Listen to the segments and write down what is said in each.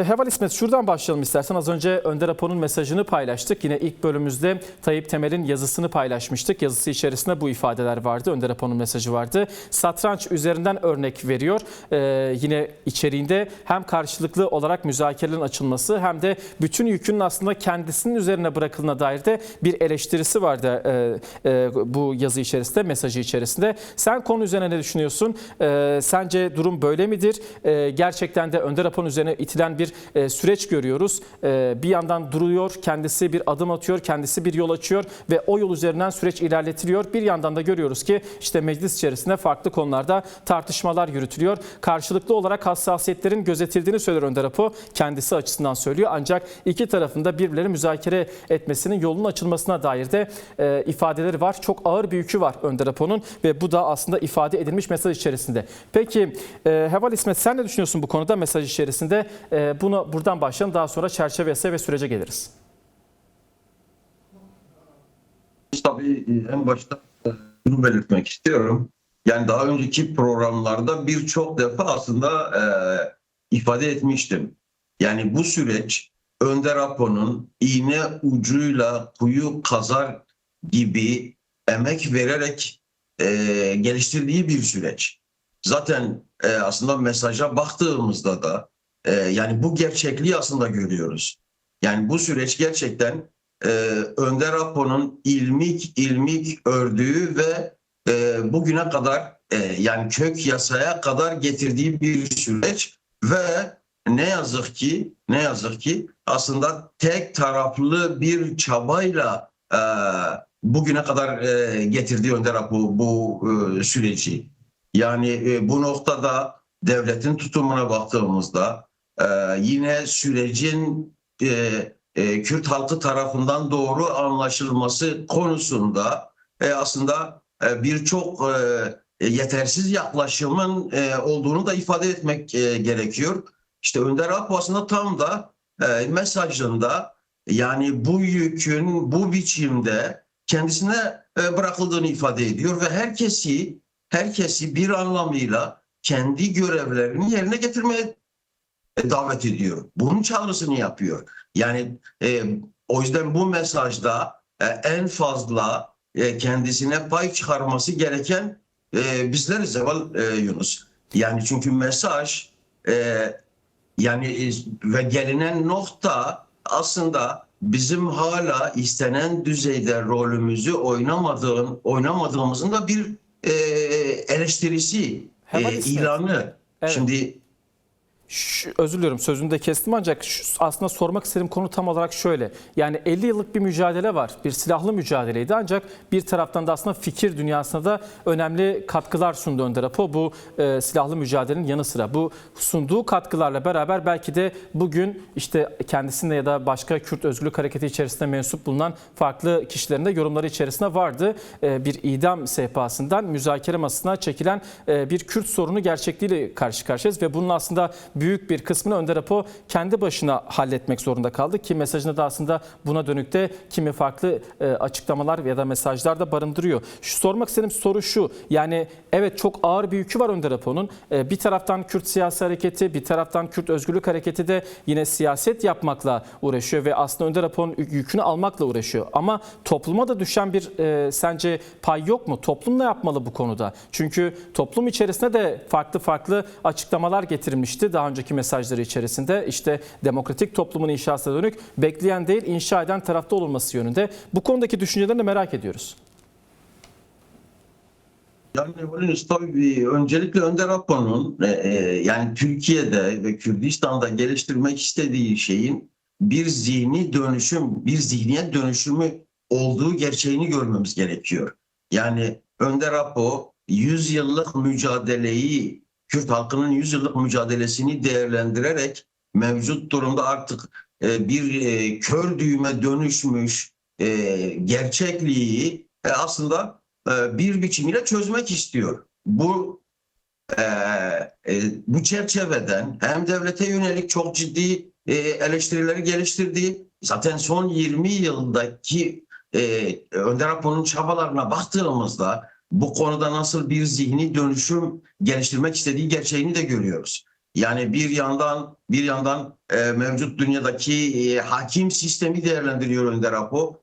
Heval İsmet, şuradan başlayalım istersen. Az önce Önder Apo'nun mesajını paylaştık. Yine ilk bölümümüzde Tayyip Temel'in yazısını paylaşmıştık. Yazısı içerisinde bu ifadeler vardı. Önder Apo'nun mesajı vardı. Satranç üzerinden örnek veriyor. Yine içeriğinde hem karşılıklı olarak müzakerelerin açılması hem de bütün yükünün aslında kendisinin üzerine bırakıldığına dair de bir eleştirisi vardı bu yazı içerisinde, mesajı içerisinde. Sen konu üzerine ne düşünüyorsun? Sence durum böyle midir? Gerçekten de Önder Apo'nun üzerine itilen bir süreç görüyoruz. Bir yandan duruyor, kendisi bir adım atıyor, kendisi bir yol açıyor ve o yol üzerinden süreç ilerletiliyor. Bir yandan da görüyoruz ki işte meclis içerisinde farklı konularda tartışmalar yürütülüyor. Karşılıklı olarak hassasiyetlerin gözetildiğini söylüyor Önder Apo. Kendisi açısından söylüyor. Ancak iki tarafında birbirleri müzakere etmesinin yolunun açılmasına dair de ifadeleri var. Çok ağır bir yükü var Önder Apo'nun ve bu da aslında ifade edilmiş mesaj içerisinde. Peki Heval İsmet, sen ne düşünüyorsun bu konuda, mesaj içerisinde? Bunu buradan başlayalım, daha sonra çerçevesi ve sürece geliriz. Tabii en başta şunu belirtmek istiyorum. Yani daha önceki programlarda birçok defa aslında ifade etmiştim. Yani bu süreç Önder Apo'nun iğne ucuyla kuyu kazar gibi emek vererek geliştirdiği bir süreç. Zaten aslında mesaja baktığımızda da yani bu gerçekliği aslında görüyoruz. Yani bu süreç gerçekten Önder Apo'nun ilmik ördüğü ve bugüne kadar yani kök yasaya kadar getirdiği bir süreç ve ne yazık ki aslında tek taraflı bir çabayla bugüne kadar getirdiği Önder Apo bu süreci. Yani bu noktada devletin tutumuna baktığımızda yine sürecin Kürt halkı tarafından doğru anlaşılması konusunda aslında birçok yetersiz yaklaşımın olduğunu da ifade etmek gerekiyor. İşte Önder Apo aslında tam da mesajında yani bu yükün bu biçimde kendisine bırakıldığını ifade ediyor ve herkesi bir anlamıyla kendi görevlerini yerine getirmeye davet ediyor. Bunun çağrısını yapıyor. Yani o yüzden bu mesajda en fazla kendisine pay çıkarması gereken bizleriz Zeval Yunus. Yani çünkü mesaj yani ve gelinen nokta aslında bizim hala istenen düzeyde rolümüzü oynamadığımızın da bir eleştirisi, ilanı. Evet. Şimdi Özür diliyorum, sözünü de kestim, ancak aslında sormak istediğim konu tam olarak şöyle. Yani 50 yıllık bir mücadele var. Bir silahlı mücadeleydi, ancak bir taraftan da aslında fikir dünyasına da önemli katkılar sundu Önder Apo. Bu silahlı mücadelenin yanı sıra bu sunduğu katkılarla beraber belki de bugün işte kendisinde ya da başka Kürt Özgürlük Hareketi içerisinde mensup bulunan farklı kişilerin de yorumları içerisinde vardı. Bir idam sehpasından müzakere masasına çekilen bir Kürt sorunu gerçekliğiyle karşı karşıyayız ve bunun aslında büyük bir kısmını Önder Apo kendi başına halletmek zorunda kaldı ki mesajında da aslında buna dönük de kimi farklı açıklamalar ya da mesajlar da barındırıyor. Sormak istediğim soru şu: yani evet, çok ağır bir yükü var Önder Apo'nun. Bir taraftan Kürt siyasi hareketi, bir taraftan Kürt Özgürlük Hareketi de yine siyaset yapmakla uğraşıyor ve aslında Önder Apo'nun yükünü almakla uğraşıyor. Ama topluma da düşen bir sence pay yok mu? Toplum ne yapmalı bu konuda? Çünkü toplum içerisinde de farklı açıklamalar getirilmişti daha önceki mesajları içerisinde. İşte demokratik toplumun inşasına dönük bekleyen değil inşa eden tarafta olunması yönünde. Bu konudaki düşüncelerini merak ediyoruz. Yani tabii öncelikle Önder Apo'nun yani Türkiye'de ve Kürdistan'da geliştirmek istediği şeyin bir zihniyet dönüşümü olduğu gerçeğini görmemiz gerekiyor. Yani Önder Apo 100 yıllık mücadeleyi, Kürt halkının 100 yıllık mücadelesini değerlendirerek mevcut durumda artık bir kör düğüme dönüşmüş gerçekliği aslında bir biçimiyle çözmek istiyor. Bu çerçeveden hem devlete yönelik çok ciddi eleştirileri geliştirdi. Zaten son 20 yıldaki Önder Apo'nun çabalarına baktığımızda bu konuda nasıl bir zihni dönüşüm geliştirmek istediği gerçeğini de görüyoruz. Yani bir yandan mevcut dünyadaki hakim sistemi değerlendiriyor Önder Apo.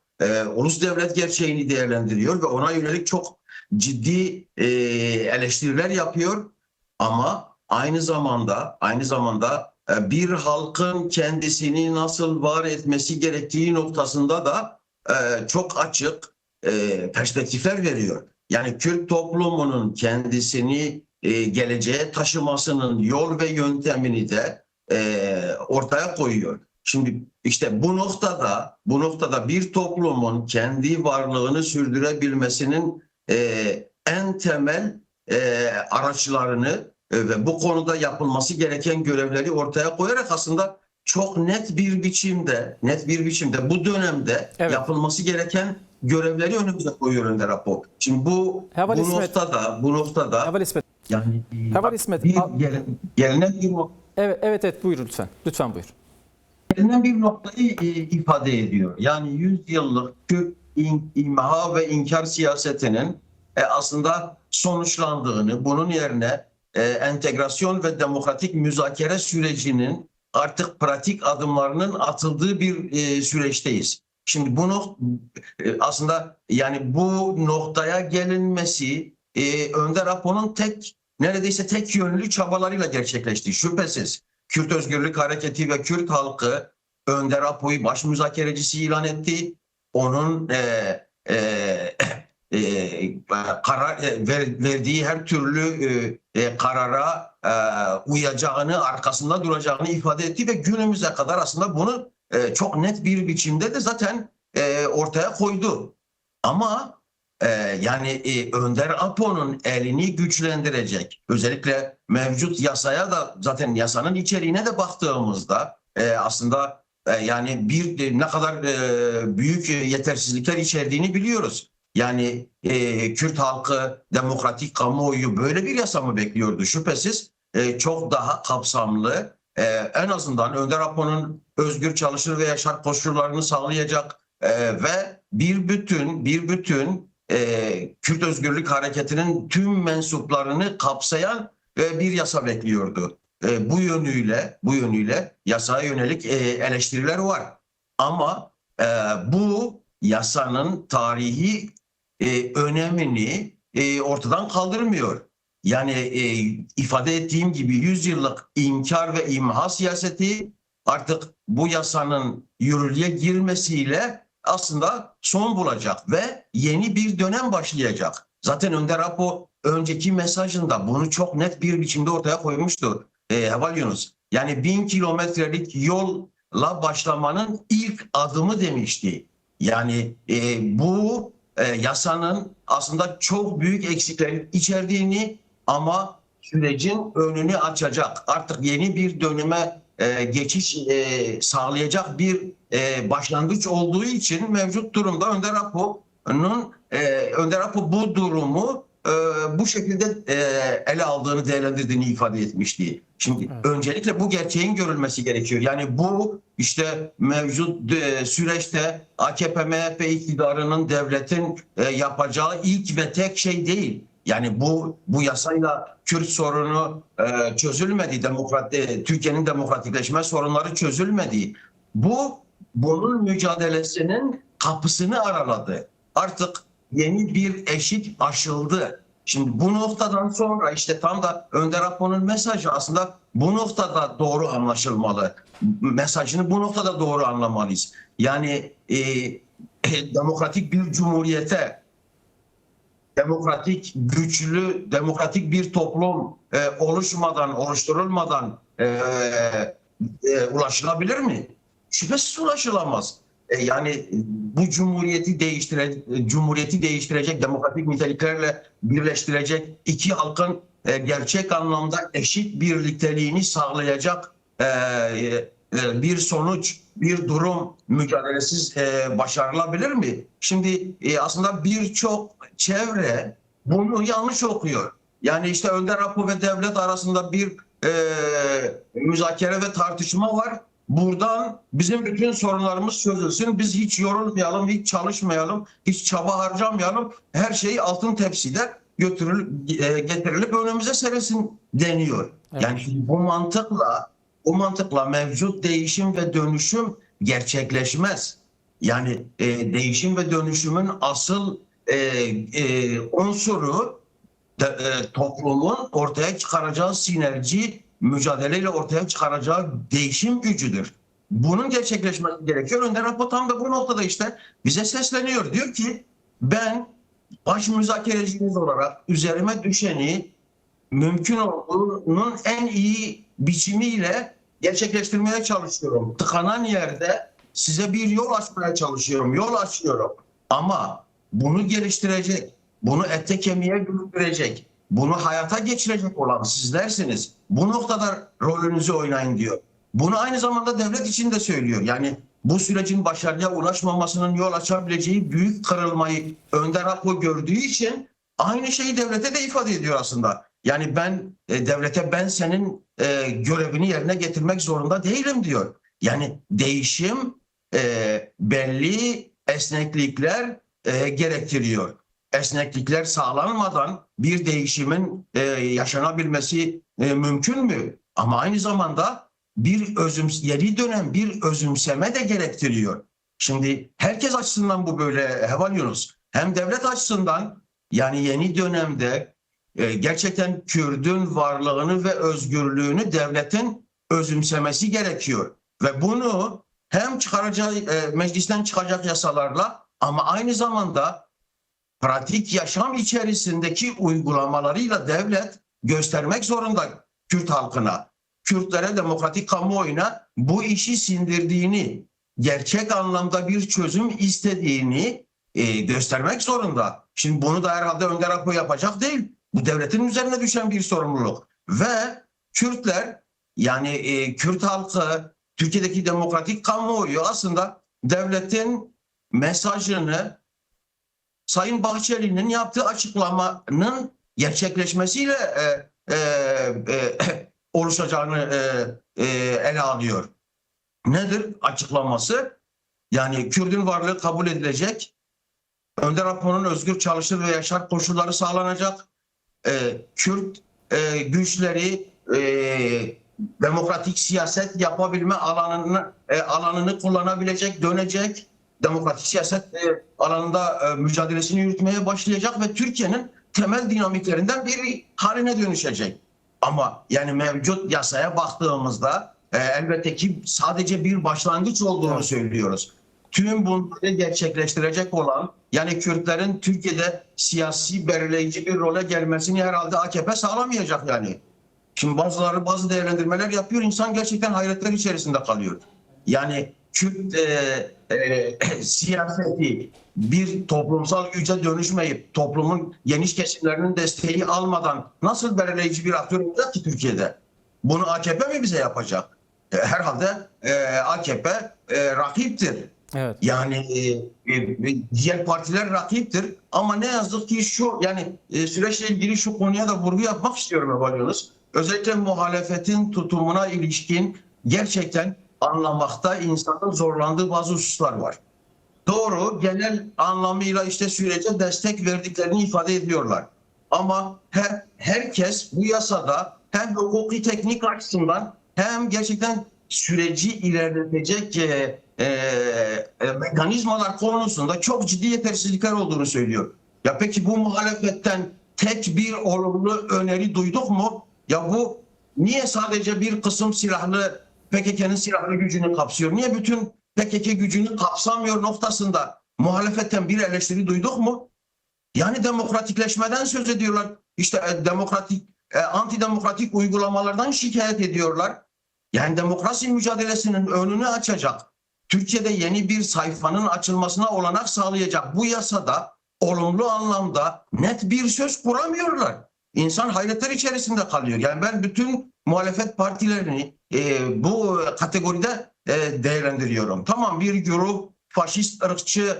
Ulus devlet gerçeğini değerlendiriyor ve ona yönelik çok ciddi eleştiriler yapıyor. Ama aynı zamanda bir halkın kendisini nasıl var etmesi gerektiği noktasında da çok açık perspektifler veriyor. Yani Kürt toplumunun kendisini geleceğe taşımasının yol ve yöntemini de ortaya koyuyor. Şimdi işte bu noktada bir toplumun kendi varlığını sürdürebilmesinin en temel araçlarını ve bu konuda yapılması gereken görevleri ortaya koyarak aslında çok net bir biçimde bu dönemde Evet. yapılması gereken görevleri önümüze koyuyor Önder Apo. Şimdi bu Heval İsmet. noktada Heval İsmet. yani Heval İsmet. gelinen Evet, buyur lütfen. Lütfen buyur. bir noktayı ifade ediyor. Yani 100 yıllık Kürt imha ve inkar siyasetinin aslında sonuçlandığını, bunun yerine entegrasyon ve demokratik müzakere sürecinin artık pratik adımlarının atıldığı bir süreçteyiz. Şimdi aslında yani bu noktaya gelinmesi Önder Apo'nun neredeyse tek yönlü çabalarıyla gerçekleşti. Şüphesiz Kürt Özgürlük Hareketi ve Kürt halkı Önder Apo'yu baş müzakerecisi ilan etti. Onun verdiği her türlü karara uyacağını, arkasında duracağını ifade etti ve günümüze kadar aslında bunu çok net bir biçimde de zaten ortaya koydu. Ama yani Önder Apo'nun elini güçlendirecek, özellikle mevcut yasaya da zaten yasanın içeriğine de baktığımızda aslında yani ne kadar büyük yetersizlikler içerdiğini biliyoruz. Yani Kürt halkı, demokratik kamuoyu böyle bir yasa mı bekliyordu? Şüphesiz çok daha kapsamlı, en azından Önder Apo'nun özgür çalışır ve yaşar koşullarını sağlayacak ve bir bütün Kürt Özgürlük Hareketi'nin tüm mensuplarını kapsayan bir yasa bekliyordu. Bu yönüyle yasaya yönelik eleştiriler var. Ama bu yasanın tarihi önemini ortadan kaldırmıyor. Yani ifade ettiğim gibi 100 yıllık inkar ve imha siyaseti artık bu yasanın yürürlüğe girmesiyle aslında son bulacak ve yeni bir dönem başlayacak. Zaten Önder Apo önceki mesajında bunu çok net bir biçimde ortaya koymuştu. Heval Yunus. Yani 1000 kilometrelik yolla başlamanın ilk adımı demişti. Yani bu yasanın aslında çok büyük eksikler içerdiğini ama sürecin önünü açacak, artık yeni bir döneme geçiş sağlayacak bir başlangıç olduğu için mevcut durumda Önder Apo bu durumu bu şekilde ele aldığını, değerlendirdiğini ifade etmişti. Şimdi öncelikle bu gerçeğin görülmesi gerekiyor. Yani bu işte mevcut süreçte AKP-MHP iktidarının, devletin yapacağı ilk ve tek şey değil. Yani bu yasayla Kürt sorunu çözülmedi, Türkiye'nin demokratikleşme sorunları çözülmedi. Bunun mücadelesinin kapısını araladı. Artık yeni bir eşik aşıldı. Şimdi bu noktadan sonra işte tam da Önder Apo'nun mesajı aslında bu noktada doğru anlaşılmalı. Mesajını bu noktada doğru anlamalıyız. Yani demokratik bir cumhuriyete, demokratik, güçlü, demokratik bir toplum oluşturulmadan ulaşılabilir mi? Şüphesiz ulaşılamaz. Yani bu cumhuriyeti değiştirecek, demokratik niteliklerle birleştirecek, iki halkın gerçek anlamda eşit birlikteliğini sağlayacak bir sonuç, bir durum mücadelesiz başarılabilir mi? Şimdi aslında birçok çevre bunu yanlış okuyor. Yani işte Önder Apo ve devlet arasında bir müzakere ve tartışma var. Buradan bizim bütün sorunlarımız çözülsün. Biz hiç yorulmayalım, hiç çalışmayalım, hiç çaba harcamayalım. Her şey altın tepside getirilip önümüze serilsin deniyor. Evet. Yani bu mantıkla mevcut değişim ve dönüşüm gerçekleşmez. Yani değişim ve dönüşümün asıl unsuru toplumun ortaya çıkaracağı sinerji, mücadeleyle ortaya çıkaracağı değişim gücüdür. Bunun gerçekleşmesi gerekiyor. Önder Apo tam da bu noktada işte bize sesleniyor. Diyor ki ben baş müzakereciniz olarak üzerime düşeni mümkün olduğunun en iyi biçimiyle gerçekleştirmeye çalışıyorum. Tıkanan yerde size bir yol açmaya çalışıyorum, yol açıyorum. Ama bunu geliştirecek, bunu ete kemiğe büründürecek, bunu hayata geçirecek olan sizlersiniz. Bu noktada rolünüzü oynayın diyor. Bunu aynı zamanda devlet için de söylüyor. Yani bu sürecin başarıya ulaşmamasının yol açabileceği büyük kırılmayı Önder Apo gördüğü için aynı şeyi devlete de ifade ediyor aslında. Yani devlete ben senin görevini yerine getirmek zorunda değilim diyor. Yani değişim belli esneklikler gerektiriyor. Esneklikler sağlanmadan bir değişimin yaşanabilmesi mümkün mü? Ama aynı zamanda yeni dönem bir özümseme de gerektiriyor. Şimdi herkes açısından bu böyle Heval Yunus. Hem devlet açısından yani yeni dönemde gerçekten Kürt'ün varlığını ve özgürlüğünü devletin özümsemesi gerekiyor. Ve bunu hem meclisten çıkacak yasalarla ama aynı zamanda pratik yaşam içerisindeki uygulamalarıyla devlet göstermek zorunda Kürt halkına, Kürtlere, demokratik kamuoyuna bu işi sindirdiğini, gerçek anlamda bir çözüm istediğini göstermek zorunda. Şimdi bunu da herhalde Önder Apo yapacak değil. Bu devletin üzerine düşen bir sorumluluk. Ve Kürtler yani Kürt halkı, Türkiye'deki demokratik kamuoyu aslında devletin mesajını Sayın Bahçeli'nin yaptığı açıklamanın gerçekleşmesiyle oluşacağını ele alıyor. Nedir açıklaması? Yani Kürt'ün varlığı kabul edilecek, Önder Apo'nun özgür çalışır ve yaşar koşulları sağlanacak, Kürt güçleri demokratik siyaset yapabilme alanını kullanabilecek, dönecek, demokratik siyaset alanında mücadelesini yürütmeye başlayacak ve Türkiye'nin temel dinamiklerinden biri haline dönüşecek. Ama yani mevcut yasaya baktığımızda elbette ki sadece bir başlangıç olduğunu söylüyoruz. Tüm bunları gerçekleştirecek olan yani Kürtlerin Türkiye'de siyasi belirleyici bir role gelmesini herhalde AKP sağlamayacak yani. Şimdi bazı değerlendirmeler yapıyor. İnsan gerçekten hayretler içerisinde kalıyor. Yani Kürt siyaseti bir toplumsal güce dönüşmeyip toplumun geniş kesimlerinin desteği almadan nasıl belirleyici bir aktör olacak ki Türkiye'de? Bunu AKP mi bize yapacak? Herhalde AKP rakiptir. Evet. Yani diğer partiler rakiptir ama ne yazık ki süreçle ilgili şu konuya da vurgu yapmak istiyorum Evaluyoruz. Özellikle muhalefetin tutumuna ilişkin gerçekten anlamakta insanın zorlandığı bazı hususlar var. Doğru, genel anlamıyla işte sürece destek verdiklerini ifade ediyorlar. Ama herkes bu yasada hem hukuki teknik açısından hem gerçekten süreci ilerletecek mekanizmalar konusunda çok ciddi yetersizlikler olduğunu söylüyor. Ya peki bu muhalefetten tek bir olumlu öneri duyduk mu? Ya bu niye sadece bir kısım PKK'nın silahlı gücünü kapsıyor? Niye bütün PKK gücünü kapsamıyor noktasında muhalefetten bir eleştiri duyduk mu? Yani demokratikleşmeden söz ediyorlar. İşte antidemokratik uygulamalardan şikayet ediyorlar. Yani demokrasi mücadelesinin önünü açacak, Türkiye'de yeni bir sayfanın açılmasına olanak sağlayacak bu yasada olumlu anlamda net bir söz kuramıyorlar. İnsan hayretler içerisinde kalıyor. Yani ben bütün muhalefet partilerini bu kategoride değerlendiriyorum. Tamam, bir grup faşist, ırkçıyı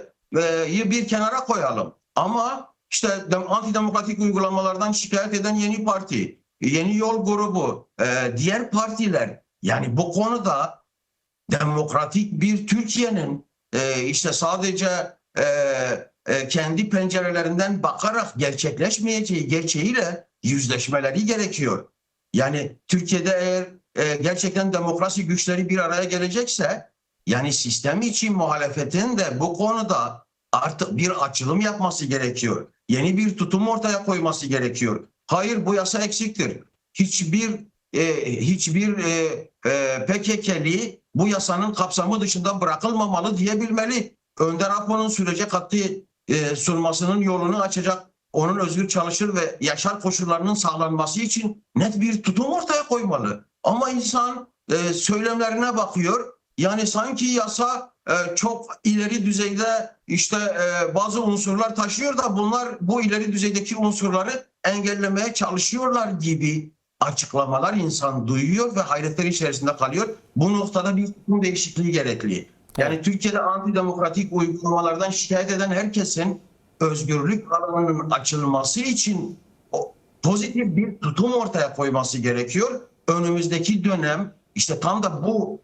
bir kenara koyalım. Ama işte antidemokratik uygulamalardan şikayet eden yeni parti, yeni yol grubu, diğer partiler yani bu konuda demokratik bir Türkiye'nin işte sadece kendi pencerelerinden bakarak gerçekleşmeyeceği gerçeğiyle yüzleşmeleri gerekiyor. Yani Türkiye'de eğer gerçekten demokrasi güçleri bir araya gelecekse, yani sistem için muhalefetin de bu konuda artık bir açılım yapması gerekiyor. Yeni bir tutum ortaya koyması gerekiyor. Hayır, bu yasa eksiktir. Hiçbir PKK'li bu yasanın kapsamı dışında bırakılmamalı diyebilmeli. Önder Apo'nun sürece sunmasının yolunu açacak, onun özgür çalışır ve yaşar koşullarının sağlanması için net bir tutum ortaya koymalı. Ama insan söylemlerine bakıyor. Yani sanki yasa çok ileri düzeyde bazı unsurlar taşıyor da bunlar bu ileri düzeydeki unsurları engellemeye çalışıyorlar gibi açıklamalar insan duyuyor ve hayretler içerisinde kalıyor. Bu noktada bir tutum değişikliği gerekli. Yani Türkiye'de antidemokratik uygulamalardan şikayet eden herkesin özgürlük alanının açılması için pozitif bir tutum ortaya koyması gerekiyor. Önümüzdeki dönem tam da bu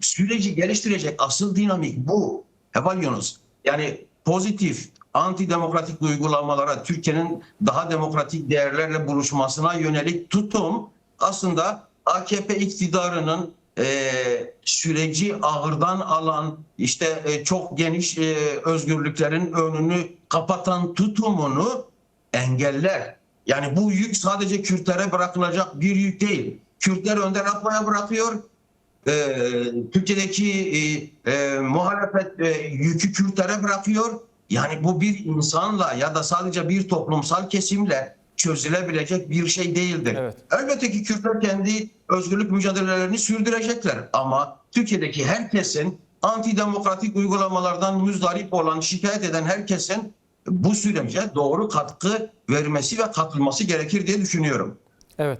süreci geliştirecek asıl dinamik bu. Heval Yunus. Yani pozitif antidemokratik uygulamalara, Türkiye'nin daha demokratik değerlerle buluşmasına yönelik tutum aslında AKP iktidarının süreci ağırdan alan, çok geniş özgürlüklerin önünü kapatan tutumunu engeller. Yani bu yük sadece Kürtlere bırakılacak bir yük değil. Kürtler Önder Apo'ya bırakıyor. Türkiye'deki muhalefet yükü Kürtlere bırakıyor. Yani bu bir insanla ya da sadece bir toplumsal kesimle çözülebilecek bir şey değildir. Evet. Elbette ki Kürtler kendi özgürlük mücadelelerini sürdürecekler ama Türkiye'deki herkesin antidemokratik uygulamalardan müzdarip olan, şikayet eden herkesin bu sürece doğru katkı vermesi ve katılması gerekir diye düşünüyorum. Evet.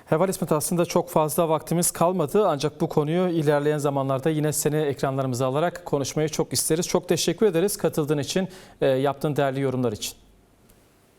Heval İsmet, aslında çok fazla vaktimiz kalmadı ancak bu konuyu ilerleyen zamanlarda yine seni ekranlarımıza alarak konuşmayı çok isteriz. Çok teşekkür ederiz katıldığın için, yaptığın değerli yorumlar için.